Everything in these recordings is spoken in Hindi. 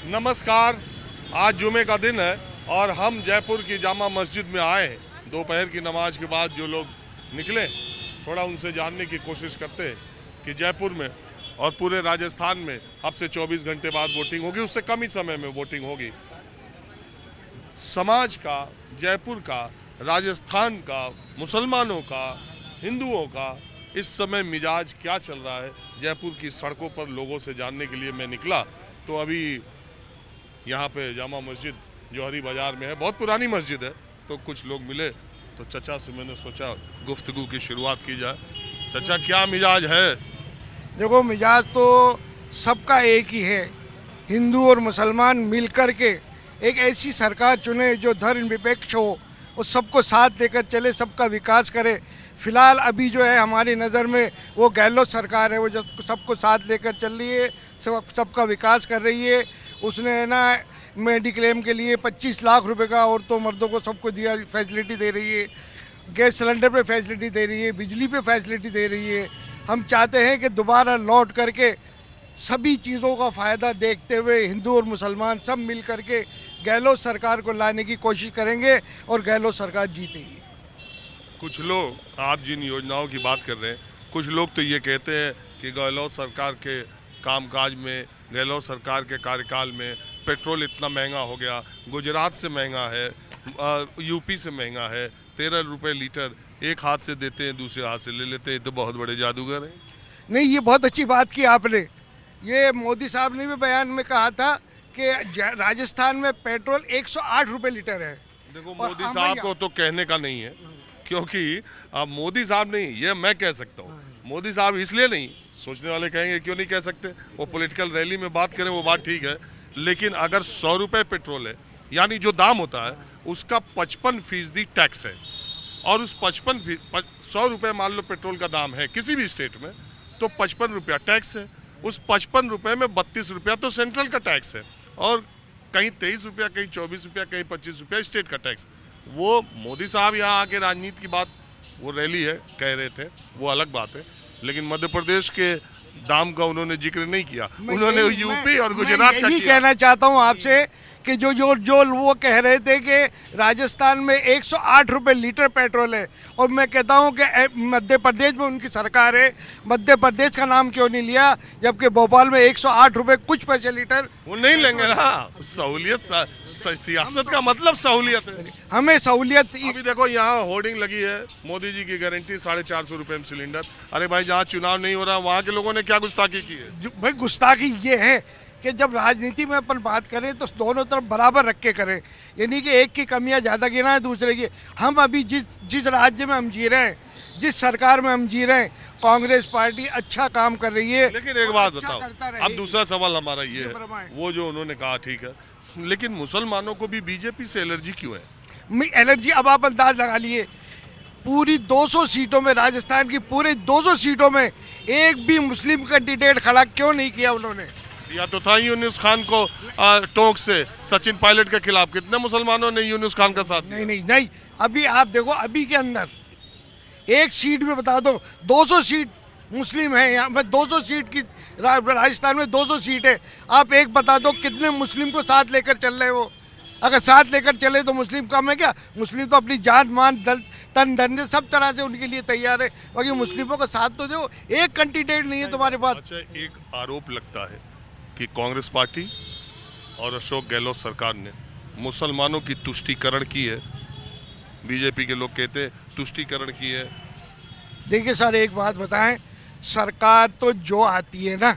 नमस्कार। आज जुमे का दिन है और हम जयपुर की जामा मस्जिद में आए हैं। दोपहर की नमाज के बाद जो लोग निकले, थोड़ा उनसे जानने की कोशिश करते हैं कि जयपुर में और पूरे राजस्थान में अब से 24 घंटे बाद वोटिंग होगी, उससे कम ही समय में वोटिंग होगी। समाज का, जयपुर का, राजस्थान का, मुसलमानों का, हिंदुओं का इस समय मिजाज क्या चल रहा है, जयपुर की सड़कों पर लोगों से जानने के लिए मैं निकला। तो अभी यहाँ पे जामा मस्जिद जो हरी बाजार में है, बहुत पुरानी मस्जिद है, तो कुछ लोग मिले, तो चचा से मैंने सोचा गुफ्तगू की शुरुआत की जाए। चचा, क्या मिजाज है? देखो, मिजाज तो सबका एक ही है। हिंदू और मुसलमान मिल कर के एक ऐसी सरकार चुने जो धर्मनिरपेक्ष हो और सबको साथ लेकर चले, सबका विकास करे। फिलहाल अभी जो है हमारी नज़र में वो गहलोत सरकार है, वो जो सबको साथ लेकर चल रही है, सबका विकास कर रही है। उसने ना मेडिक्लेम के लिए 25 लाख रुपए का औरतों मर्दों को सबको दिया, फैसिलिटी दे रही है। गैस सिलेंडर पे फैसिलिटी दे रही है, बिजली पे फैसिलिटी दे रही है। हम चाहते हैं कि दोबारा लौट करके सभी चीज़ों का फ़ायदा देखते हुए हिंदू और मुसलमान सब मिल करके गहलोत सरकार को लाने की कोशिश करेंगे और गहलोत सरकार जीतेगी। कुछ लोग, आप जिन योजनाओं की बात कर रहे हैं, कुछ लोग तो ये कहते हैं कि गहलोत सरकार के कामकाज में, गहलोत सरकार के कार्यकाल में पेट्रोल इतना महंगा हो गया, गुजरात से महंगा है, यूपी से महंगा है, 13 रुपये लीटर, एक हाथ से देते हैं दूसरे हाथ से ले लेते हैं, तो बहुत बड़े जादूगर हैं। नहीं, ये बहुत अच्छी बात की आपने। ये मोदी साहब ने भी बयान में कहा था कि राजस्थान में पेट्रोल 108 रुपये लीटर है। देखो, मोदी साहब को तो कहने का नहीं है, क्योंकि अब मोदी साहब नहीं, ये मैं कह सकता हूँ। मोदी साहब इसलिए नहीं, सोचने वाले कहेंगे क्यों नहीं कह सकते, वो पॉलिटिकल रैली में बात करें, वो बात ठीक है, लेकिन अगर 100 रुपये पेट्रोल है, यानी जो दाम होता है उसका 55% टैक्स है, और उस 100 रुपये मान लो पेट्रोल का दाम है किसी भी स्टेट में, तो 55 रुपया टैक्स है। उस 55 रुपये में 32 रुपया तो सेंट्रल का टैक्स है, और कहीं 23 रुपया, कहीं 24 रुपया, कहीं 25 रुपया स्टेट का टैक्स। वो मोदी साहब यहाँ आके राजनीति की बात, वो रैली है कह रहे थे, वो अलग बात है, लेकिन मध्य प्रदेश के दाम का उन्होंने जिक्र नहीं किया, उन्होंने यूपी और गुजरात का किया। कहना चाहता हूँ आपसे कि जो वो कह रहे थे कि राजस्थान में 108 रुपये लीटर पेट्रोल है, और मैं कहता हूँ कि मध्य प्रदेश में उनकी सरकार है, मध्य प्रदेश का नाम क्यों नहीं लिया, जबकि भोपाल में 108 रुपये कुछ पैसे लीटर। वो नहीं लेंगे ना, सहूलियत, सियासत का मतलब सहूलियत है, हमें सहूलियत। अभी देखो यहाँ होर्डिंग लगी है, मोदी जी की गारंटी 450 रुपये में सिलेंडर। अरे भाई, जहाँ चुनाव नहीं हो रहा वहाँ के लोगों ने क्या गुस्ताखी की है? भाई, गुस्ताखी ये है कि जब राजनीति में अपन बात करें तो दोनों तरफ बराबर रख के करें, यानी कि एक की कमियां ज़्यादा गिनाएं दूसरे की। हम अभी जिस राज्य में हम जी रहे हैं, जिस सरकार में हम जी रहे हैं, कांग्रेस पार्टी अच्छा काम कर रही है। लेकिन एक बात बताओ, अब दूसरा सवाल हमारा ये है, वो जो उन्होंने कहा ठीक है, लेकिन मुसलमानों को भी बीजेपी से एलर्जी क्यों है? एलर्जी, अब आप अंदाज लगा लिए, पूरी 200 सीटों में, राजस्थान की पूरे 200 सीटों में एक भी मुस्लिम कैंडिडेट खड़ा क्यों नहीं किया उन्होंने? या तो था यूनुस खान को टोंक से सचिन पायलट के खिलाफ, कितने मुसलमानों ने यूनुस खान का साथ दिया? नहीं, अभी आप देखो, अभी के अंदर एक सीट में बता दो, 200 सीट मुस्लिम है यहाँ पर, 200 सीट की राजस्थान में 200 सीट है, आप एक बता दो कितने मुस्लिम को साथ लेकर चल रहे हो? अगर साथ लेकर चले तो मुस्लिम कम है क्या? मुस्लिम तो अपनी जान मान तन धन सब तरह से उनके लिए तैयार है, बाकी मुस्लिमों का साथ तो दो। एक कैंडिडेट नहीं है तुम्हारे पास। अच्छा, एक आरोप लगता है कि कांग्रेस पार्टी और अशोक गहलोत सरकार ने मुसलमानों की तुष्टीकरण की है। बीजेपी के लोग कहते हैं तुष्टीकरण की है। देखिए सर, एक बात बताएं, सरकार तो जो आती है ना,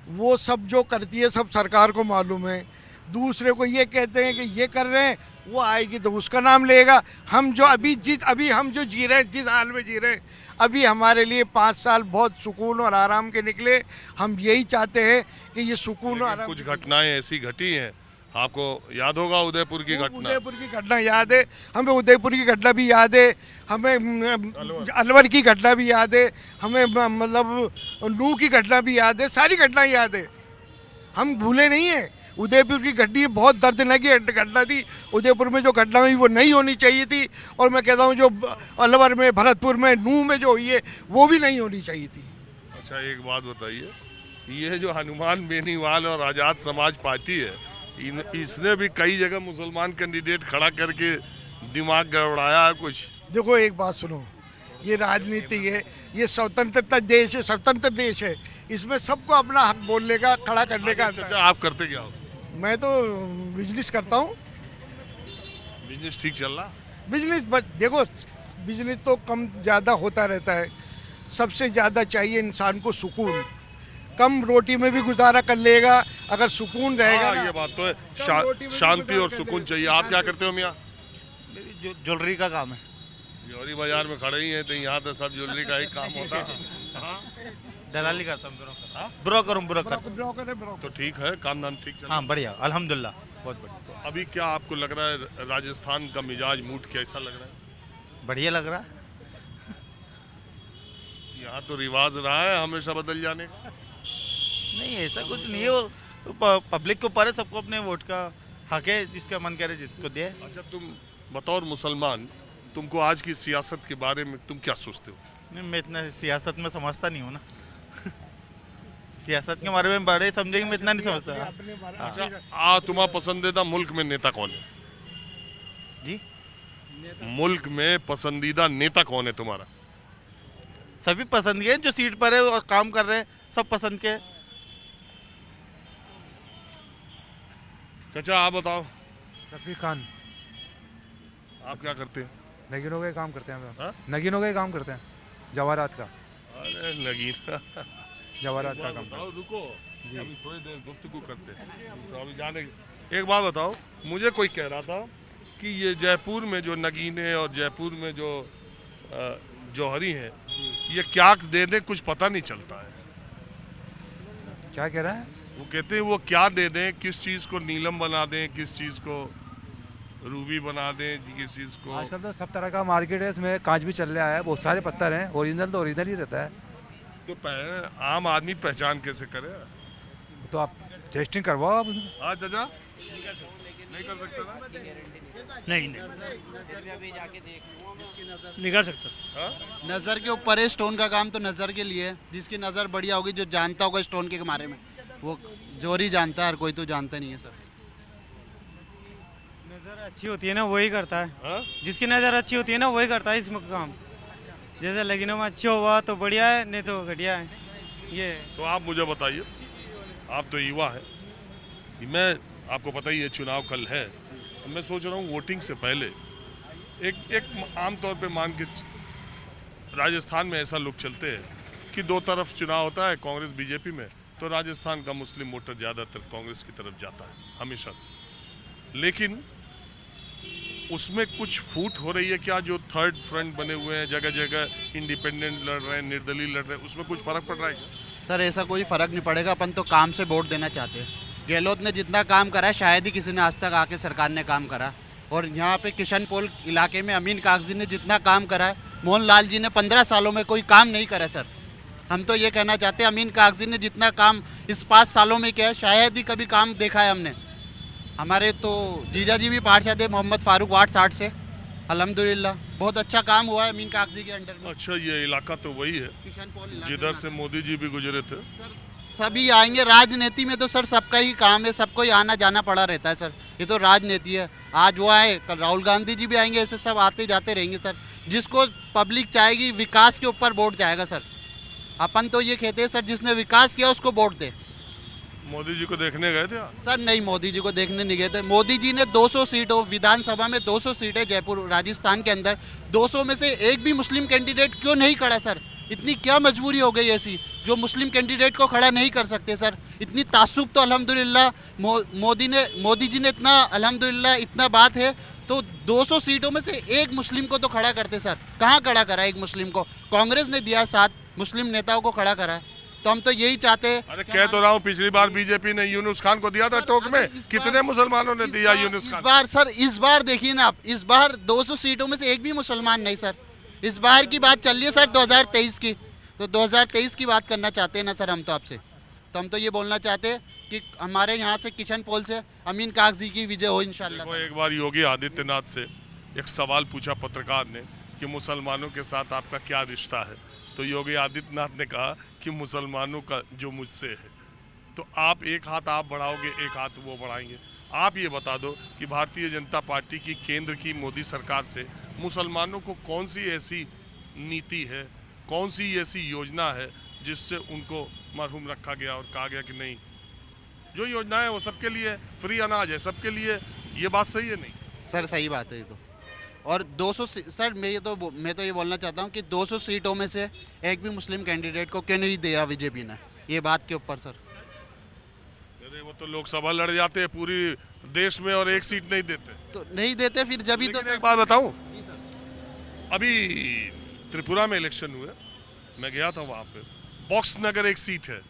वो सब जो करती है सब सरकार को मालूम है। दूसरे को ये कहते हैं कि ये कर रहे हैं, वो आएगी तो उसका नाम लेगा। हम जो अभी हम जो जी रहे हैं, जिस हाल में जी रहे हैं, अभी हमारे लिए 5 साल बहुत सुकून और आराम के निकले। हम यही चाहते हैं कि ये सुकून और आराम। कुछ घटनाएं ऐसी घटी हैं, आपको याद होगा उदयपुर की घटना। उदयपुर की घटना याद है हमें, उदयपुर की घटना भी याद है हमें, अलवर की घटना भी याद है हमें, मतलब नूह की घटना भी याद है, सारी घटनाएं याद है, हम भूले नहीं है। उदयपुर की घटना बहुत दर्दनाक घटना थी। उदयपुर में जो घटना हुई वो नहीं होनी चाहिए थी, और मैं कहता हूँ जो अलवर में, भरतपुर में, नूह में जो हुई है वो भी नहीं होनी चाहिए थी। अच्छा, एक बात बताइए, ये जो हनुमान बेनीवाल और आज़ाद समाज पार्टी है, इसने भी कई जगह मुसलमान कैंडिडेट खड़ा करके दिमाग गड़बड़ाया है कुछ। देखो एक बात सुनो, ये राजनीति है, ये स्वतंत्रता देश है, स्वतंत्र देश है, इसमें सबको अपना हक बोलने का, खड़ा करने का। चाचा आप करते क्या हो? मैं तो बिजनेस करता हूँ। बिजनेस ठीक चल रहा? बिजनेस देखो, बिजनेस तो कम ज़्यादा होता रहता है। सबसे ज़्यादा चाहिए इंसान को सुकून। कम रोटी में भी गुजारा कर लेगा अगर सुकून रहेगा ना। ये बात तो है, रोटी में भी शांति गुजारा और कर सुकून लेगा। चाहिए। आप क्या करते हो मियाँ? मेरी ज्वेलरी का काम है। जौहरी बाजार में खड़े ही हैं, तो यहाँ तो सब ज्वेलरी का ही काम होता है। हाँ? दलाली करता हूँ, हाँ? ब्रोकर। ब्रोकर है, ब्रोकर। तो ठीक है, काम धाम ठीक चल रहा हाँ बढ़िया, अल्हम्दुलिल्लाह, बहुत बढ़िया। है। अभी क्या आपको लग रहा है राजस्थान का मिजाज मूड कैसा लग रहा है? बढ़िया लग रहा है। यहाँ तो रिवाज रहा है हमेशा बदल जाने का। नहीं ऐसा कुछ नहीं है, वो पब्लिक के ऊपर है, सबको अपने वोट का हक है, जिसका मन करे जिसको दे। अच्छा, तुम बतौर मुसलमान, तुमको आज की सियासत के बारे में तुम क्या सोचते हो? नहीं, मैं इतना सियासत में समझता नहीं हूँ ना। सियासत के बारे में बड़े समझेंगे, मैं इतना नहीं समझता। अच्छा, तुम्हारा पसंदीदा मुल्क में नेता कौन है? जी, मुल्क में पसंदीदा नेता कौन है तुम्हारा? सभी पसंद के हैं, जो सीट पर है और काम कर रहे हैं, सब पसंद के। चाचा आप बताओ, रफीक खान। आप क्या करते हैं? नगीनों का ही काम करते हैं हम। हाँ? नगीनों का ही काम करते हैं, जवाहरात का। अरे नगीना, जवाहरात का काम। बताओ, रुको जी, अभी थोड़ी देर गुफ्तगू करते हैं। तो अभी जाने, एक बात बताओ, मुझे कोई कह रहा था कि ये जयपुर में जो नगीने और जयपुर में जो जौहरी हैं, ये क्या दे दें कुछ पता नहीं चलता है। क्या कह रहा है? वो कहते हैं वो क्या दे दें, किस चीज़ को नीलम बना दें, किस चीज़ को रूबी बना दें, किस चीज़ को। आजकल तो सब तरह का मार्केट है, इसमें कांच भी चल रहा है, बहुत सारे पत्थर हैं। ओरिजिनल तो ओरिजिनल ही रहता है। तो आम आदमी पहचान कैसे करे? तो आप टेस्टिंग करवाओ आप उसमें। हाँ चाचा, नहीं कर सकते ना? नहीं कर सकता। हाँ? नज़र के ऊपर है, स्टोन का काम तो नज़र के लिए है। जिसकी नज़र बढ़िया होगी, जो जानता होगा स्टोन के बारे में, वो जोरी जानता है, हर कोई तो जानता नहीं है सर। नज़र अच्छी होती है ना वही करता है। हाँ? जिसकी नज़र अच्छी होती है ना वही करता है इसमें काम। जैसे लगनों में अच्छा हुआ तो बढ़िया है, नहीं तो घटिया है। ये तो आप मुझे बताइए, आप तो युवा है, मैं आपको पता ही है चुनाव कल है, मैं सोच रहा हूँ वोटिंग से पहले एक आम तौर पे मान के राजस्थान में ऐसा लोग चलते हैं कि दो तरफ चुनाव होता है, कांग्रेस बीजेपी में, तो राजस्थान का मुस्लिम वोटर ज़्यादातर कांग्रेस की तरफ जाता है हमेशा से। लेकिन उसमें कुछ फूट हो रही है क्या? जो थर्ड फ्रंट बने हुए हैं, जगह जगह इंडिपेंडेंट लड़ रहे हैं, निर्दलीय लड़ रहे हैं, उसमें कुछ फर्क पड़ रहा है क्या? सर ऐसा कोई फ़र्क नहीं पड़ेगा, अपन तो काम से वोट देना चाहते हैं। गहलोत ने जितना काम करा है शायद ही किसी ने आज तक आके सरकार ने काम करा। और यहाँ पे किशनपोल इलाके में अमीन कागजी ने जितना काम करा है, मोहन लाल जी ने 15 सालों में कोई काम नहीं करा सर। हम तो ये कहना चाहते हैं, अमीन कागजी ने जितना काम इस 5 सालों में किया है, शायद ही कभी काम देखा है हमने। हमारे तो जीजा जी भी पार्षद है, मोहम्मद फारूक, वार्ड 60 से। अल्हम्दुलिल्लाह बहुत अच्छा काम हुआ है अमीन कागजी के अंडर में। अच्छा, ये इलाका तो वही है किशनपोल इलाके जिधर में से मोदी जी भी गुजरे थे। सभी आएंगे। राजनीति में तो सर सबका ही काम है, सबको ही आना जाना पड़ा रहता है सर। ये तो राजनीति है। आज वो आए, कल राहुल गांधी जी भी आएंगे, ऐसे सब आते जाते रहेंगे सर। जिसको पब्लिक चाहेगी, विकास के ऊपर वोट जाएगा सर। अपन तो ये कहते हैं सर, जिसने विकास किया उसको वोट दे। मोदी जी को देखने गए थे आप? सर नहीं, मोदी जी को देखने नहीं गए थे। मोदी जी ने 200 सीटों, विधानसभा में 200 सीटें जयपुर राजस्थान के अंदर, 200 में से एक भी मुस्लिम कैंडिडेट क्यों नहीं खड़ा सर? इतनी क्या मजबूरी हो गई ऐसी जो मुस्लिम कैंडिडेट को खड़ा नहीं कर सकते सर? इतनी तासुब तो अल्हम्दुलिल्लाह मोदी जी ने इतना अल्हम्दुलिल्लाह इतना बात है तो 200 सीटों में से एक मुस्लिम को तो खड़ा करते सर। कहाँ खड़ा करा एक मुस्लिम को? कांग्रेस ने दिया, 7 मुस्लिम नेताओं को खड़ा करा है। तो हम तो यही चाहते हैं। अरे कह तो रहा हूँ, पिछली बार बीजेपी ने यूनुस खान को दिया था टोक में, कितने मुसलमानों ने दिया यूनुस खान? इस बार सर, इस बार देखिए ना आप, इस बार 200 सीटों में से एक भी मुसलमान नहीं सर। इस बार की बात चल रही है सर 2023 की, तो 2023 की बात करना चाहते हैं ना सर हम तो आपसे। तो हम तो ये बोलना चाहते हैं कि हमारे यहाँ से किशनपोल से अमीन कागजी की विजय हो इंशाल्लाह। देखो, एक बार योगी आदित्यनाथ से एक सवाल पूछा पत्रकार ने कि मुसलमानों के साथ आपका क्या रिश्ता है, तो योगी आदित्यनाथ ने कहा कि मुसलमानों का जो मुझसे है तो आप एक हाथ आप बढ़ाओगे, एक हाथ वो बढ़ाएंगे। आप ये बता दो कि भारतीय जनता पार्टी की केंद्र की मोदी सरकार से मुसलमानों को कौन सी ऐसी नीति है, कौन सी ऐसी योजना है जिससे उनको मरहूम रखा गया और कहा गया कि नहीं जो योजना है वो सबके लिए है, फ्री अनाज है सबके लिए, ये बात सही है? नहीं सर सही बात है ये तो। और 200 सर मैं तो ये बोलना चाहता हूँ कि 200 सीटों में से एक भी मुस्लिम कैंडिडेट को क्यों नहीं दिया बीजेपी ने, ये बात के ऊपर सर। अरे वो तो लोकसभा लड़ जाते हैं पूरी देश में और एक सीट नहीं देते। तो नहीं देते फिर जब ही तो लेकिन एक बात बताऊं, अभी त्रिपुरा में इलेक्शन हुए, मैं गया था वहाँ पे, बॉक्स नगर एक सीट है,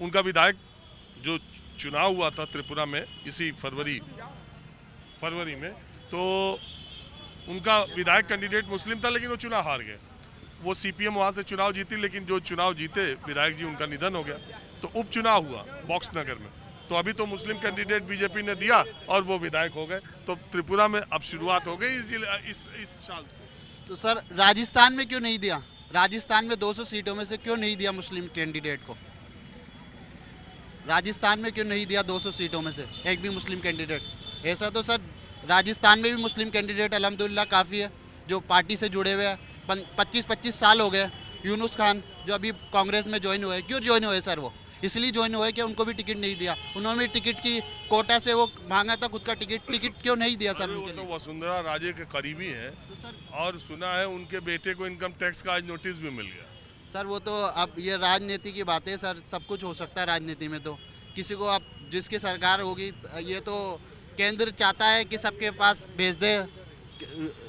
उनका विधायक जो चुनाव हुआ था त्रिपुरा में इसी फरवरी में, तो उनका विधायक कैंडिडेट मुस्लिम था लेकिन वो चुनाव हार गए। वो सीपीएम वहाँ से चुनाव जीती, लेकिन जो चुनाव जीते विधायक जी उनका निधन हो गया, तो उपचुनाव हुआ बॉक्स नगर में। तो अभी तो मुस्लिम कैंडिडेट बीजेपी ने दिया और वो विधायक हो गए, तो त्रिपुरा में अब शुरुआत हो गई इस साल से। तो सर राजस्थान में क्यों नहीं दिया? राजस्थान में 200 सीटों में से क्यों नहीं दिया मुस्लिम कैंडिडेट को? राजस्थान में क्यों नहीं दिया 200 सीटों में से एक भी मुस्लिम कैंडिडेट? ऐसा तो सर राजस्थान में भी मुस्लिम कैंडिडेट अल्हम्दुलिल्लाह काफ़ी है जो पार्टी से जुड़े हुए हैं। 25 साल हो गए। यूनुस खान जो अभी कांग्रेस में ज्वाइन हुए, क्यों ज्वाइन हुए सर? वो इसलिए ज्वाइन हुए कि उनको भी टिकट नहीं दिया, उन्होंने भी टिकट की कोटा से वो मांगा था खुद का टिकट क्यों नहीं दिया सर उनके तो लिए? वसुंधरा राजे के करीबी हैं और सुना है उनके बेटे को इनकम टैक्स का आज नोटिस भी मिल गया। सर वो तो अब ये राजनीति की बात है सर, सब कुछ हो सकता है राजनीति में। तो किसी को अब जिसकी सरकार होगी, ये तो केंद्र चाहता है कि सबके पास भेज दे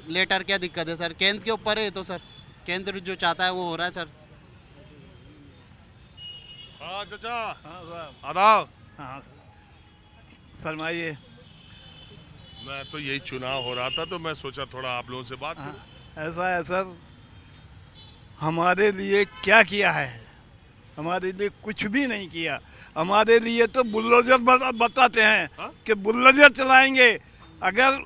लेटर, क्या दिक्कत है सर? केंद्र के ऊपर है तो सर, केंद्र जो चाहता है वो हो रहा है सर। हाँ चाचा, हाँ साहब, आदाब। हाँ फरमाइए। मैं तो यही चुनाव हो रहा था तो मैं सोचा थोड़ा आप लोगों से बात हाँ, करूं। ऐसा है सर, हमारे लिए क्या किया है? हमारे लिए कुछ भी नहीं किया। हमारे लिए तो बुलडोजर बताते हैं हाँ? कि बुलडोजर चलाएंगे। अगर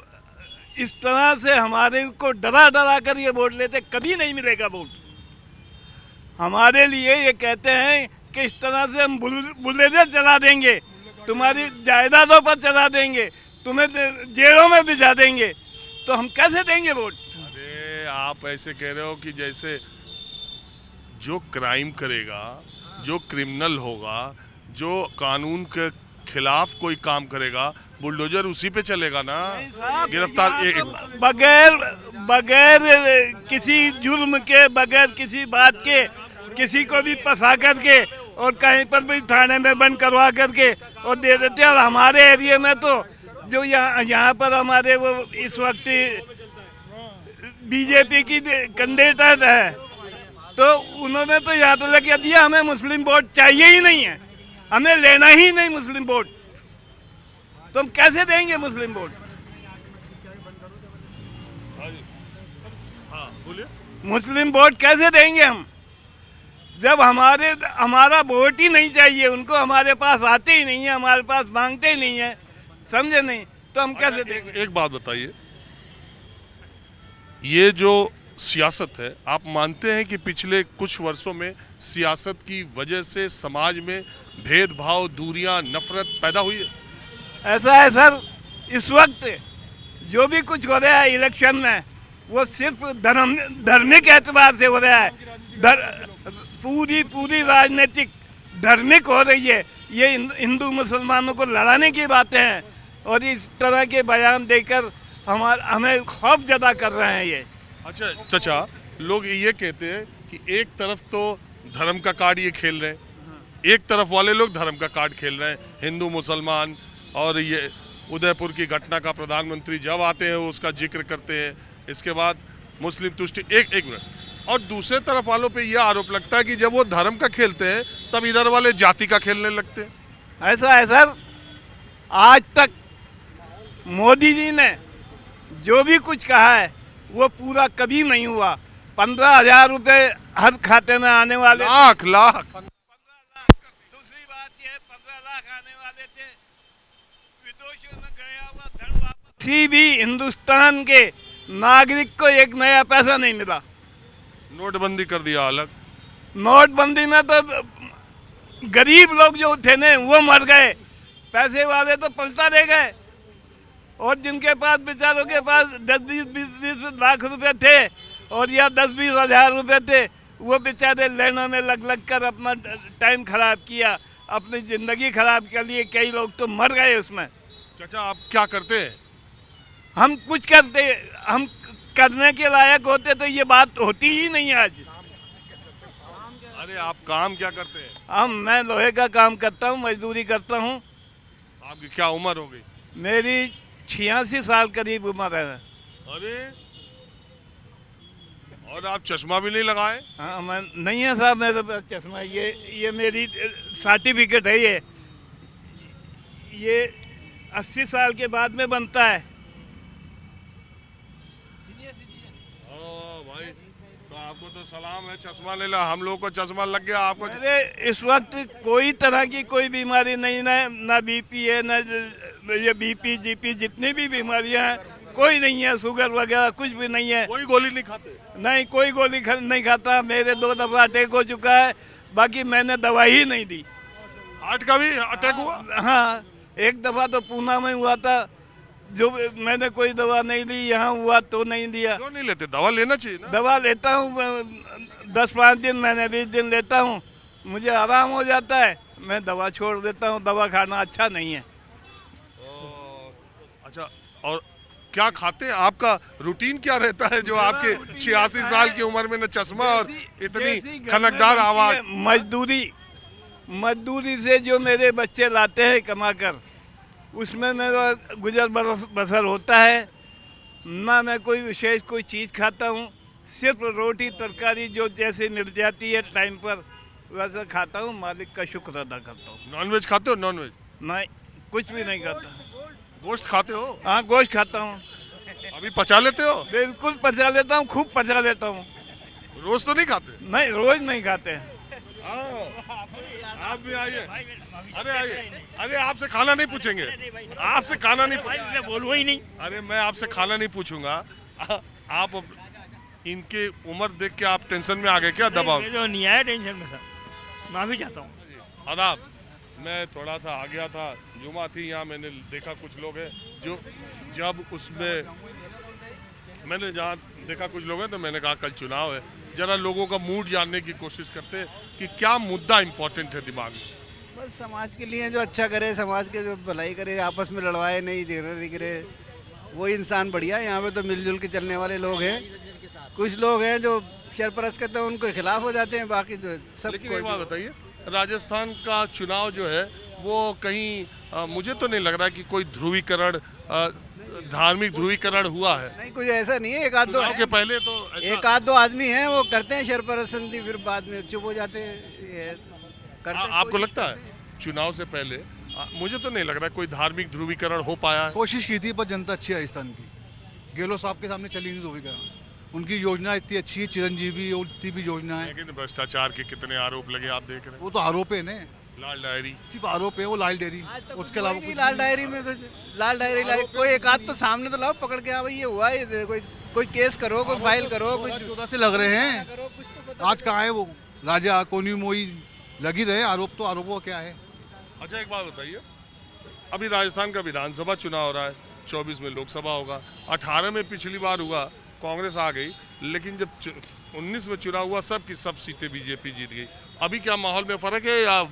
इस तरह से हमारे को डरा डरा कर ये वोट लेते, कभी नहीं मिलेगा वोट। हमारे लिए ये कहते हैं कि इस तरह से हम बुलडोजर चला देंगे, तुम्हारी जायदादों पर चला देंगे, तुम्हें जेलों में भिजा देंगे, तो हम कैसे देंगे वोट? अरे आप ऐसे कह रहे हो कि जैसे जो क्राइम करेगा, जो क्रिमिनल होगा, जो कानून के खिलाफ कोई काम करेगा, बुलडोजर उसी पे चलेगा ना। गिरफ्तार बगैर किसी जुर्म के, बगैर किसी बात के, किसी को भी फंसा करके और कहीं पर भी थाने में बंद करवा करके और दे देते हैं। और हमारे एरिया में तो जो यहाँ पर हमारे वो इस वक्त बीजेपी की कैंडिडेट है, तो उन्होंने तो यहाँ तो लगा दिया हमें मुस्लिम वोट चाहिए ही नहीं है, हमें लेना ही नहीं मुस्लिम वोट, तो हम कैसे देंगे मुस्लिम वोट? हाँ बोलिए। मुस्लिम वोट कैसे देंगे हम, जब हमारा वोट ही नहीं चाहिए उनको, हमारे पास आते ही नहीं है, हमारे पास मांगते ही नहीं है, समझे नहीं, तो हम कैसे देंगे? एक बात बताइए, ये जो सियासत है, आप मानते हैं कि पिछले कुछ वर्षों में सियासत की वजह से समाज में भेदभाव, दूरियां, नफरत पैदा हुई है? ऐसा है सर, इस वक्त जो भी कुछ हो रहा है इलेक्शन में, वो सिर्फ धार्मिक एतबार से हो रहा है। पूरी राजनीतिक धार्मिक हो रही है। ये हिंदू मुसलमानों को लड़ाने की बातें हैं और इस तरह के बयान देकर हमें खौफ ज़्यादा कर रहे हैं ये। अच्छा चाचा, लोग ये कहते हैं कि एक तरफ तो धर्म का कार्ड ये खेल रहे हैं, एक तरफ वाले लोग धर्म का कार्ड खेल रहे हैं, हिंदू मुसलमान, और ये उदयपुर की घटना का प्रधानमंत्री जब आते हैं उसका जिक्र करते हैं, इसके बाद मुस्लिम तुष्टि, एक मिनट, और दूसरे तरफ वालों पे यह आरोप लगता है कि जब वो धर्म का खेलते हैं तब इधर वाले जाति का खेलने लगते हैं। ऐसा है सर, आज तक मोदी जी ने जो भी कुछ कहा है वो पूरा कभी नहीं हुआ। 15,000 रुपए हर खाते में आने वाले, लाख 15 लाख। दूसरी बात ये, 15 लाख आने वाले थे, विदेशों में गया हुआ धन वापस, किसी भी हिंदुस्तान के नागरिक को एक नया पैसा नहीं मिला। नोटबंदी कर दिया अलग। नोटबंदी में तो गरीब लोग जो थे ना वो मर गए, पैसे वाले तो पलटा दे गए, और जिनके पास बेचारों के पास 10-20 लाख रुपए थे और या 10-20 हज़ार रुपए थे, वो बेचारे लाइनों में लग कर अपना टाइम खराब किया, अपनी ज़िंदगी खराब कर लिए, कई लोग तो मर गए उसमें। चाचा आप क्या करते हैं? हम कुछ करते, हम करने के लायक होते तो ये बात होती ही नहीं आज। अरे आप काम क्या करते हैं? मैं लोहे का काम करता हूँ, मजदूरी करता हूँ। आपकी क्या उम्र हो गई? मेरी 86 साल करीब उम्र है। अरे और आप चश्मा भी नहीं लगाए? हाँ, मैं नहीं है साहब मेरे पास चश्मा। ये मेरी सर्टिफिकेट है। ये 80 साल के बाद में बनता है। भाई तो आपको तो सलाम है, चश्मा ले ला। हम लोग को चश्मा लग गया, आपको अरे इस वक्त कोई तरह की कोई बीमारी नहीं, ना बीपी है, ना ये बीपी जीपी जितनी भी बीमारियां हैं कोई नहीं है, शुगर वगैरह कुछ भी नहीं है। कोई गोली नहीं खाते? नहीं, कोई गोली नहीं खाता। मेरे 2 दफा अटैक हो चुका है, बाकी मैंने दवाई ही नहीं दी। हार्ट का भी अटैक हुआ? हाँ, एक दफा तो पूना में हुआ था, जो मैंने कोई दवा नहीं ली। यहाँ हुआ तो नहीं दिया। क्यों नहीं लेते? दवा लेना चाहिए ना। दवा लेता हूँ 10-5 दिन, मैंने 20 दिन लेता हूँ, मुझे आराम हो जाता है, मैं दवा छोड़ देता हूँ। दवा खाना अच्छा नहीं है। अच्छा, और क्या खाते हैं? आपका रूटीन क्या रहता है जो आपके 86 साल की उम्र में न चश्मा और इतनी खनकदार आवाज? मजदूरी से जो मेरे बच्चे लाते हैं कमा कर, उसमें मेरा गुजर बसर होता है। ना मैं कोई विशेष कोई चीज़ खाता हूँ, सिर्फ रोटी तरकारी जो जैसे मिल जाती है टाइम पर वैसा खाता हूँ। मालिक का शुक्र अदा करता हूँ। नॉनवेज खाते हो? नॉनवेज नहीं, कुछ भी नहीं खाता। गोश्त खाते हो? हाँ, गोश्त खाता हूँ। अभी पचा लेते हो? बिल्कुल पचा लेता हूँ, खूब पचा लेता हूँ। रोज तो नहीं खाते? नहीं, रोज नहीं खाते। आप भी आइए। अरे आइए। अरे आपसे खाना नहीं पूछेंगे, आपसे खाना नहीं पूछेंगे। बोलूँ ही नहीं। अरे मैं आपसे खाना नहीं पूछूंगा। आप इनके उम्र देख के आप टेंशन में आ गए क्या? दबाव जो नहीं आया टेंशन में सर, माफी चाहता हूँ। आदाब। मैं थोड़ा सा आ गया था, जुमा थी यहाँ, मैंने देखा कुछ लोग हैं जो जब उसमें मैंने जहाँ देखा कुछ लोग हैं तो मैंने कहा कल चुनाव है, जरा लोगों का मूड जानने की कोशिश करते हैं कि क्या मुद्दा इम्पोर्टेंट है दिमाग में। बस समाज के लिए जो अच्छा करे, समाज के जो भलाई करे, आपस में लड़वाए नहीं, झगड़े नहीं करे, वो इंसान बढ़िया है। यहाँ पे तो मिलजुल के चलने वाले लोग हैं। कुछ लोग हैं जो सरपरस्त करते हैं, उनके खिलाफ हो जाते हैं, बाकी तो सब। लेकिन एक बात बताइए, राजस्थान का चुनाव जो है वो कहीं मुझे तो नहीं लग रहा कि कोई ध्रुवीकरण, धार्मिक ध्रुवीकरण हुआ है। नहीं, कुछ ऐसा नहीं है। एक आध दो के पहले तो एक आध दो आदमी हैं वो करते हैं सरपरस्ती, फिर बाद में चुप हो जाते हैं। आपको लगता है चुनाव से पहले? मुझे तो नहीं लग रहा कोई धार्मिक ध्रुवीकरण हो पाया है। कोशिश की थी पर जनता अच्छी है राजस्थान की। गहलोत साहब के सामने चली नहीं ध्रुवीकरण। उनकी योजना इतनी अच्छी है, चिरंजीवी और जितनी भी योजना है। लेकिन भ्रष्टाचार के कितने आरोप लगे आप देख रहे हैं। वो तो आरोप है ना, लाल डायरी सिर्फ आरोप है वो, लाल डायरी। उसके अलावा कुछ लाल डायरी में लाल डायरी कोई एक आध तो सामने तो लाओ पकड़ के, हाँ भाई ये हुआ है, कोई केस करो, कोई फाइल करो। कुछ 14 से लग रहे हैं, आज कहाँ है वो? राजा कोनी मोई लगी रहे, आरोप तो आरोपों क्या है। अच्छा एक बात बताइए, अभी राजस्थान का विधानसभा चुनाव हो रहा है, 24 में लोकसभा होगा, 18 में पिछली बार हुआ, कांग्रेस आ गई, लेकिन जब 19 में चुनाव हुआ सब की सब सीटें बीजेपी जीत गई। अभी क्या माहौल में फर्क है या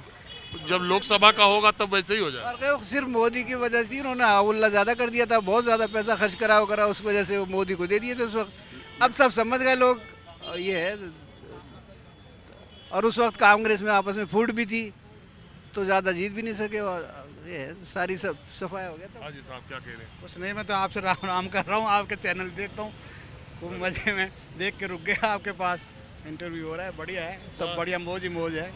जब लोकसभा का होगा तब वैसे ही हो जाए? सिर्फ मोदी की वजह से उन्होंने आउल्ला ज़्यादा कर दिया था, बहुत ज़्यादा पैसा खर्च करा, उस वजह से वो मोदी को दे दिए थे उस वक्त। अब सब समझ गए लोग ये है। और उस वक्त कांग्रेस में आपस में फूट भी थी तो ज़्यादा जीत भी नहीं सके, और ये सारी सब सफाई हो गया था। हाँ जी साहब क्या कह रहे हैं? कुछ नहीं, मैं तो आपसे राम राम कर रहा हूँ, आपके चैनल देखता हूँ, खूब मजे में देख के रुक गया। आपके पास इंटरव्यू हो रहा है, बढ़िया है, सब बढ़िया, मौज ही मौज है।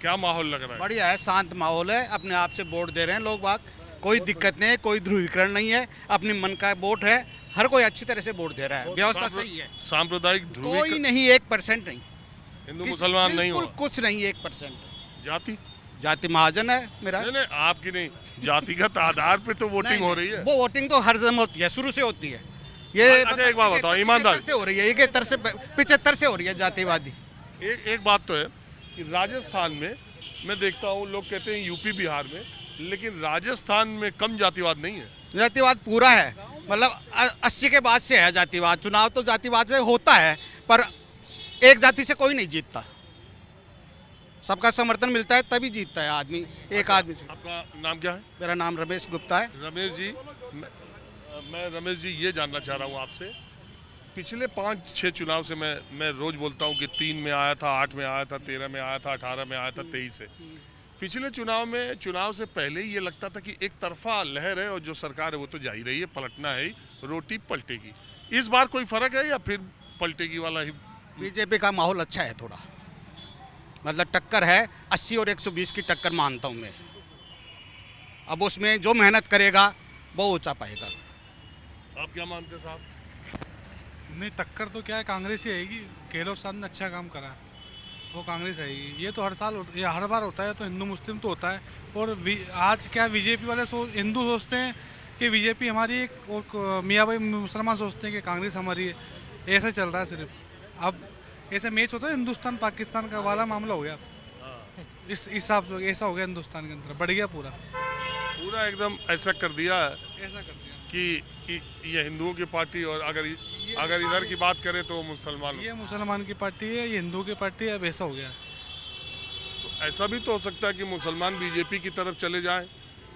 क्या माहौल लग रहा है? बढ़िया है, शांत माहौल है, अपने आप से वोट दे रहे हैं लोग बाग, कोई दिक्कत नहीं है, कोई ध्रुवीकरण नहीं है, अपने मन का वोट है, हर कोई अच्छी तरह से वोट दे रहा है, व्यवस्था सही है। सांप्रदायिक कोई नहीं, 1% नहीं, हिंदू मुसलमान नहीं हो, कुछ नहीं, 1%। जाति महाजन है मेरा। नहीं, आपकी नहीं, जातिगत आधार पे तो वोटिंग हो रही है। वो वोटिंग तो हर जगह होती है, शुरू से होती है ये। अच्छा एक बात बताओ, ईमानदारी से हो रही है, 75 से हो रही है जातिवादी। एक बात तो है कि राजस्थान में मैं देखता हूँ लोग कहते हैं यूपी बिहार में, लेकिन राजस्थान में कम जातिवाद नहीं है। जातिवाद पूरा है, मतलब 80 के बाद से है जातिवाद। चुनाव तो जातिवाद से होता है, पर एक जाति से कोई नहीं जीतता, सबका समर्थन मिलता है तभी जीतता है आदमी, एक आदमी से। आपका नाम क्या है? मेरा नाम रमेश गुप्ता है। रमेश जी, मैं रमेश जी ये जानना चाह रहा हूँ आपसे, पिछले 5-6 चुनाव से मैं रोज बोलता हूँ कि 3 में आया था, 8 में आया था, 13 में आया था, 18 में आया था, 23 से। पिछले चुनाव से पहले ही ये लगता था कि एक तरफा लहर है और जो सरकार है वो तो जा ही रही है, पलटना है ही, रोटी पलटेगी। इस बार कोई फर्क है या फिर पलटेगी वाला ही? बीजेपी का माहौल अच्छा है थोड़ा, मतलब टक्कर है 80 और 120 की टक्कर मानता हूँ मैं। अब उसमें जो मेहनत करेगा वो ऊंचा पाएगा। आप क्या मानते हैं साहब? नहीं, टक्कर तो क्या है, कांग्रेस ही आएगी। गहलोत साहब ने अच्छा काम करा, वो कांग्रेस आएगी। ये तो ये हर बार होता है, तो हिंदू मुस्लिम तो होता है। और आज क्या बीजेपी वाले हिंदू सोचते हैं कि बीजेपी हमारी एक, और मियाँ भाई मुसलमान सोचते हैं कि कांग्रेस हमारी है। ऐसा चल रहा है सिर्फ। अब ऐसे मैच होता है हिंदुस्तान पाकिस्तान का वाला मामला हो गया। इस हिसाब से ऐसा हो गया हिंदुस्तान के अंदर, बढ़ गया पूरा एकदम ऐसा कर दिया कि ये हिंदुओं की पार्टी, और अगर इधर की बात करें तो मुसलमान, ये मुसलमान की पार्टी है, ये हिंदू की पार्टी है। अब ऐसा हो गया। तो ऐसा भी तो हो सकता है कि मुसलमान बीजेपी की तरफ चले जाएं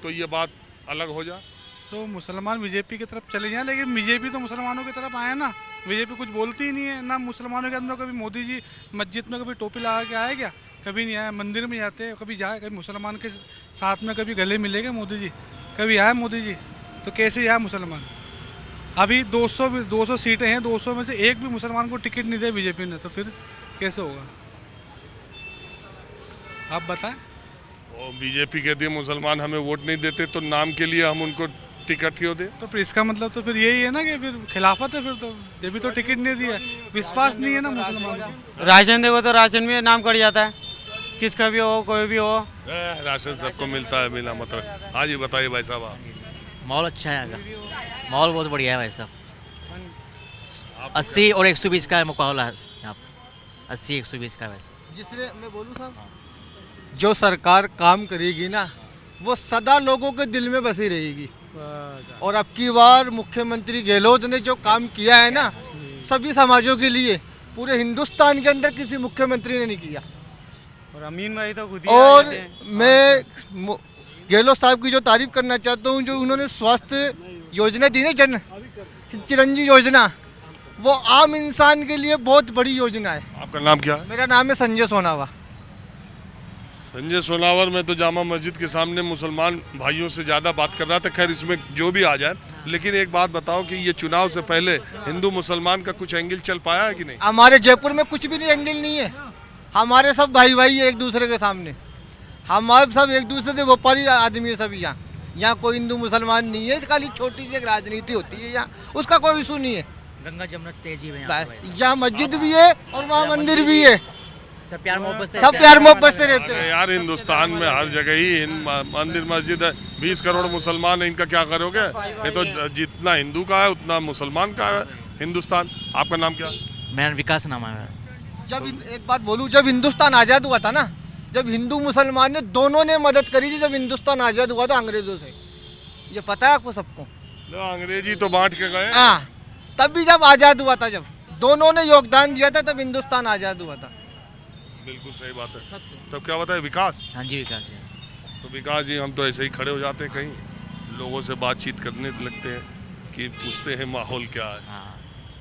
तो ये बात अलग हो जाए। तो मुसलमान बीजेपी की तरफ चले जाएं, लेकिन बीजेपी तो मुसलमानों की तरफ आए ना। बीजेपी कुछ बोलती ही नहीं है ना मुसलमानों के अंदर। कभी मोदी जी मस्जिद में कभी टोपी लगा के आए क्या? कभी नहीं आया। मंदिर में जाते कभी जाए, कभी मुसलमान के साथ में कभी गले मिलेगा मोदी जी? कभी आए मोदी जी? तो कैसे आए मुसलमान? अभी 200 सीटें हैं, 200 में से एक भी मुसलमान को टिकट नहीं दिया बीजेपी ने, तो फिर कैसे होगा? आप बताएं। और बीजेपी कहती है मुसलमान हमें वोट नहीं देते, तो नाम के लिए हम उनको टिकट क्यों दे? तो फिर इसका मतलब तो फिर यही है ना कि फिर खिलाफत है। फिर तो जब भी तो टिकट नहीं दिया, विश्वास नहीं है ना मुसलमान को। राशन देखो तो राशन में नाम कट जाता है, किसका भी हो, कोई भी हो। राशन सबको मिलता है बिना मतलब। हाँ जी बताइए भाई साहब। माहौल अच्छा है यहाँ का, माहौल बहुत बढ़िया है भाई साहब। 80 और 120 का मुकाबला है यहाँ पर, 80-120 का। वैसे जिसने मैं बोलूँ साहब, जो सरकार काम करेगी ना वो सदा लोगों के दिल में बसी रहेगी। और अब की बार मुख्यमंत्री गहलोत ने जो काम किया है ना सभी समाजों के लिए, पूरे हिंदुस्तान के अंदर किसी मुख्यमंत्री ने नहीं किया। और अमीन भाई तो खुद ही और मैं गहलोत साहब की जो तारीफ करना चाहता हूँ, जो उन्होंने स्वास्थ्य योजना दी ना, जन चिरंजीवी योजना, वो आम इंसान के लिए बहुत बड़ी योजना है। आपका नाम क्या है? मेरा नाम है संजय सोनावा। संजय सोनावर में तो जामा मस्जिद के सामने मुसलमान भाइयों से ज़्यादा बात कर रहा था। खैर इसमें जो भी आ जाए, लेकिन एक बात बताओ कि ये चुनाव से पहले हिंदू मुसलमान का कुछ एंगल चल पाया है कि नहीं? हमारे जयपुर में कुछ भी नहीं एंगल नहीं है। हमारे सब भाई भाई है एक दूसरे के सामने। हमारे सब एक दूसरे से व्यापारी आदमी है सब। यहाँ कोई हिंदू मुसलमान नहीं है। खाली छोटी सी एक राजनीति होती है यहाँ, उसका कोई इशू नहीं है। गंगा जमुना तेजी है बस यहाँ मस्जिद भी है और वहाँ मंदिर भी है। सब प्यार मोहब्बत से रहते हैं यार। हिंदुस्तान में हर जगह ही मंदिर मस्जिद है। 20 करोड़ मुसलमान है, इनका क्या करोगे? ये तो जितना हिंदू का है उतना मुसलमान का है हिंदुस्तान। आपका नाम क्या? मेरा विकास नाम है। जब एक बात बोलूँ, जब हिंदुस्तान आज़ाद हुआ था ना, जब हिंदू मुसलमान ने दोनों ने मदद करी थी जब हिंदुस्तान आज़ाद हुआ था अंग्रेजों से। ये पता है आपको सबको? अंग्रेजी तो बांट के गए। हाँ, तब भी जब आज़ाद हुआ था, जब दोनों ने योगदान दिया था, तब हिंदुस्तान आज़ाद हुआ था। बिल्कुल सही बात है। तब क्या बताए विकास? हाँ जी विकास जी। तो विकास जी, हम तो ऐसे ही खड़े हो जाते हैं, कहीं लोगों से बातचीत करने लगते हैं कि पूछते हैं माहौल क्या है। हाँ,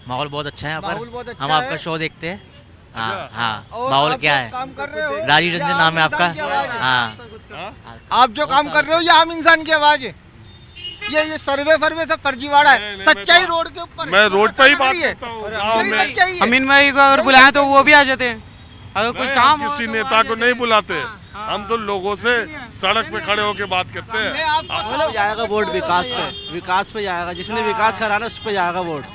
माहौल बहुत अच्छा है यहाँ पर। अच्छा हम आपका शो देखते हैं। हाँ हाँ, माहौल क्या है? काम कर रहे हो, राजीव रंजन नाम है आपका। हाँ, आप जो काम कर रहे हो ये आम इंसान की आवाज है। ये सर्वे फर्वे सब फर्जीवाड़ा है। सच्चाई रोड के ऊपर, मैं रोड पे ही बात करता हूँ। अमीन भाई को अगर बुलाएं तो वो भी आ जाते हैं। अगर कुछ काम किसी नेता को नहीं बुलाते, हम तो लोगों से सड़क पे खड़े होके बात करते हैं। जाएगा वोट विकास पे जाएगा। जिसने विकास कराना उस पे जाएगा वोट।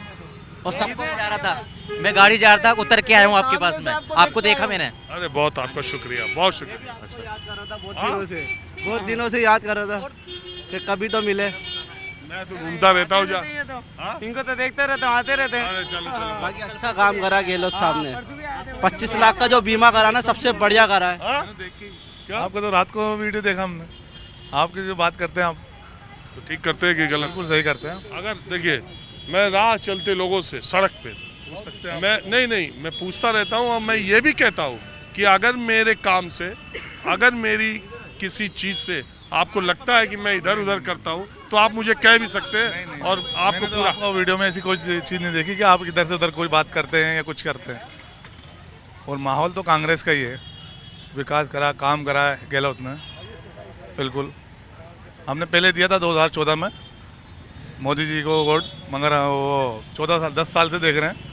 और सबको जा रहा था, मैं गाड़ी जा रहा था, उतर के आया हूँ आपके पास में, आपको देखा मैंने। अरे बहुत आपका शुक्रिया, बहुत शुक्रिया। बहुत दिनों से याद कर रहा था कि कभी तो मिले। मैं तो घूमता रहता हूँ। इनको तो देखते रहते, आते रहते हैं। बाकी अच्छा काम करा गहलोत साहब ने। 25 लाख का जो बीमा कराना सबसे बढ़िया करा है। क्या? आपका तो रात को वीडियो देखा हमने, आपकी जो बात करते हैं आप तो ठीक करते हैं कि गलत? बिल्कुल सही करते हैं। अगर देखिए, मैं राह चलते लोगों से सड़क पे मैं नहीं मैं पूछता रहता हूँ, और मैं ये भी कहता हूँ कि अगर मेरे काम से, अगर मेरी किसी चीज़ से आपको लगता है कि मैं इधर उधर करता हूँ तो आप मुझे कह भी सकते हैं। और आपको तो आपको वीडियो में ऐसी कोई चीज़ नहीं देखी कि आप इधर से उधर कोई बात करते हैं या कुछ करते हैं। और माहौल तो कांग्रेस का ही है, विकास करा, काम करा है गहलोत ने, बिल्कुल। हमने पहले दिया था 2014 में मोदी जी को वोट, मगर वो 10 साल से देख रहे हैं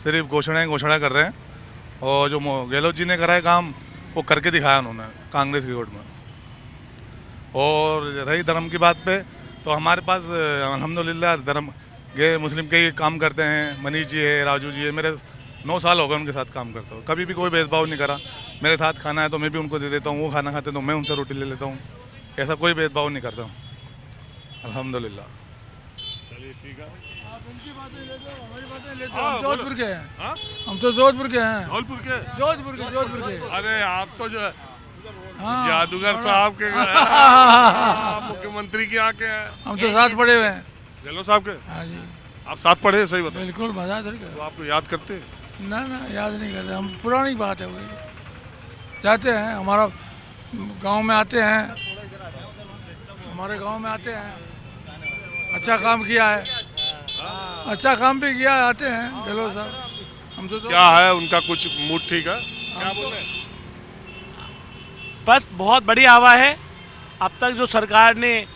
सिर्फ घोषणा कर रहे हैं। और जो गहलोत जी ने करा है काम, वो करके दिखाया उन्होंने कांग्रेस की वोट में। और रही धर्म की बात पे, तो हमारे पास अल्हम्दुलिल्लाह धर्म गए मुस्लिम के ही काम करते हैं। मनीष जी है, राजू जी है, मेरे 9 साल हो गए उनके साथ काम करता हूँ, कभी भी कोई भेदभाव नहीं करा। मेरे साथ खाना है तो मैं भी उनको दे देता हूँ, वो खाना खाते तो मैं उनसे रोटी ले लेता हूँ, ऐसा कोई भेदभाव नहीं करता हूँ, अल्हम्दुलिल्लाह। चलिए ठीक है। हम जोधपुर के हैं, हम तो जोधपुर के हैं। धौलपुर के? जोधपुर के। अरे आप तो जो हाँ, जादूगर साहब के मुख्यमंत्री के आके हैं। हम तो साथ पढ़े हुए हैं गहलोत साहब के। हाँ जी, आप साथ पढ़े हैं? सही बताओ। बिल्कुल मजा तो आपको याद करते हैं? ना याद नहीं करते हम, पुरानी बात है वही। जाते हैं, हमारा गांव में आते हैं, हमारे गांव में आते हैं, अच्छा काम किया है, अच्छा काम भी किया है, आते हैं गहलोत साहब। हम तो क्या है उनका कुछ मूड ठीक है? क्या बोल रहे हैं? बस बहुत बड़ी हवा है। अब तक जो सरकार ने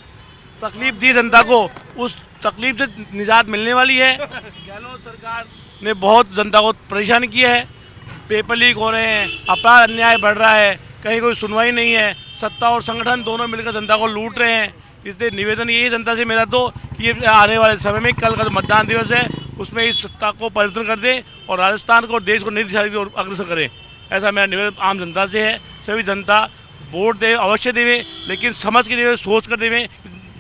तकलीफ दी जनता को, उस तकलीफ से निजात मिलने वाली है। गहलोत सरकार ने बहुत जनता को परेशान किया है, पेपर लीक हो रहे हैं, अपराध अन्याय बढ़ रहा है, कहीं कोई सुनवाई नहीं है, सत्ता और संगठन दोनों मिलकर जनता को लूट रहे हैं। इसलिए निवेदन यही जनता से मेरा तो कि ये आने वाले समय में, कल का जो मतदान दिवस है उसमें इस सत्ता को परिवर्तन कर दें और राजस्थान को, देश को नई दिशा की ओर अग्रसर करें। ऐसा मेरा निवेदन आम जनता से है। सभी जनता वोट दे, अवश्य देवे, लेकिन समझ के देवे, सोच कर देवे।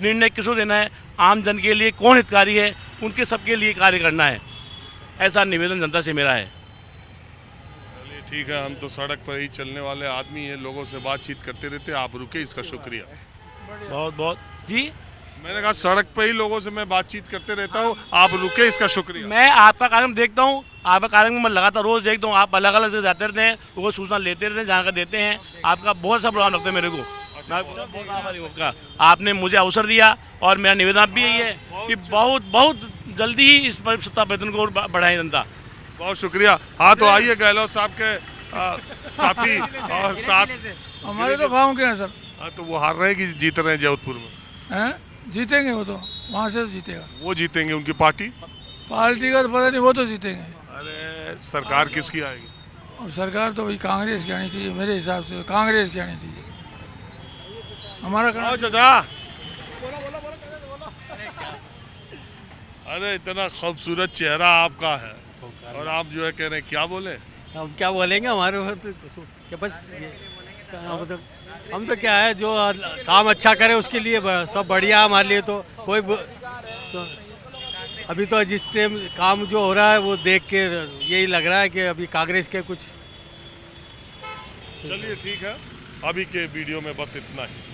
निर्णय किसको देना है, आम जन के लिए कौन हितकारी है, उनके सबके लिए कार्य करना है। ऐसा निवेदन जनता से मेरा है। चलिए ठीक है, हम तो सड़क पर ही चलने वाले आदमी हैं, लोगों से बातचीत करते रहते, आप रुके, इसका शुक्रिया। बहुत बहुत जी, मैंने कहा सड़क पे ही लोगों से मैं बातचीत करते रहता हूँ, आप रुके, इसका शुक्रिया। मैं आपका कार्यक्रम देखता हूँ, आपका कार्यक्रम मैं लगातार रोज देखता हूँ। आप अलग अलग जगह जाते रहते हैं, लोगों को सूचना लेते रहते हैं, जानकारी देते हैं। आपका बहुत सा प्रोग्राम लगता है मेरे को, मैं बहुत आभारी हूँ आपका। आपने मुझे अवसर दिया और मेरा निवेदन भी यही है कि बहुत जल्दी ही इस सत्ता परिवर्तन को बढ़ाएं जनता। बहुत शुक्रिया। हाँ तो आइए गहलोत साहब के साथी और साथ हमारे तो गाँव के हैं सर। हाँ तो वो हार रहे हैं कि जीत रहे हैं जोधपुर में? हैं, जीतेंगे वो तो, वहाँ से जीतेगा वो जीतेंगे, उनकी पार्टी का तो पता नहीं, वो तो जीतेंगे। अरे सरकार किसकी आएगी? और सरकार तो वही कांग्रेस की आनी चाहिए, मेरे हिसाब से कांग्रेस की आनी चाहिए। हमारा चाचा, अरे इतना खूबसूरत चेहरा आपका है और आप जो है कह रहे हैं, क्या बोले? हम क्या बोलेंगे, हमारे क्या बस मतलब हम तो क्या है, जो काम अच्छा करे उसके लिए सब बढ़िया है हमारे लिए। तो कोई अभी तो जिस काम जो हो रहा है वो देख के यही लग रहा है कि अभी कांग्रेस के कुछ। चलिए ठीक है, अभी के वीडियो में बस इतना ही।